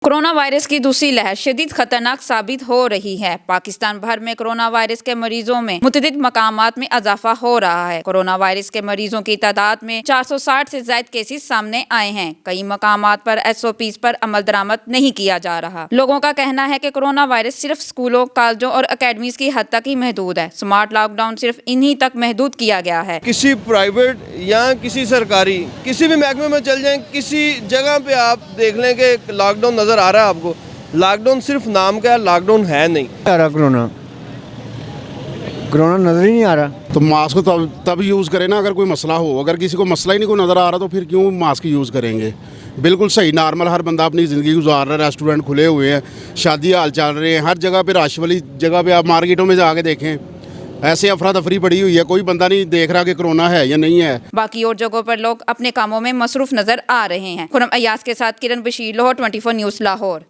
Corona virus की दूसरी लहर शदीद खतरनाक साबित हो रही है। पाकिस्तान भर में कोरोना वायरस के मरीजों में मुतअद्दिद मकामात में इजाफा हो रहा है। कोरोना वायरस के मरीजों की तादाद में 460 से ज्यादा केसेस सामने आए हैं। कई मकामात पर SOPs पर अमल दरामद नहीं किया जा रहा। लोगों का कहना है कि कोरोना वायरस सिर्फ स्कूलों, कॉलेजों और अकेडमीज की हद तक ही महदूद है। स्मार्ट लॉकडाउन सिर्फ इन्हीं तक महदूद किया गया है। किसी प्राइवेट या किसी सरकारी किसी भी महकमे में चल जाएं, किसी जगह पे आप देख लें कि लॉकडाउन नजर आ रहा है आपको। लॉकडाउन सिर्फ नाम का है, लॉकडाउन है नहीं। आ रहा कोरोना नजर ही नहीं आ रहा। तो मास्क तब यूज़ करें ना अगर कोई मसला हो। अगर किसी को मसला ही नहीं कोई नज़र आ रहा तो फिर क्यों मास्क यूज़ करेंगे। बिल्कुल सही नॉर्मल हर बंदा अपनी ज़िंदगी गुजार रहा है। रेस्टोरेंट खुले हुए हैं, शादी हाल चल रहे हैं, हर जगह पे रश वाली जगह पे आप मार्केटों में जाके देखें ऐसे अफरा तफरी पड़ी हुई है। कोई बंदा नहीं देख रहा कि कोरोना है या नहीं है। बाकी और जगहों पर लोग अपने कामों में मसरूफ नजर आ रहे हैं। खुरम अयाज के साथ किरण बशीर, लाहौर 24 न्यूज़ लाहौर।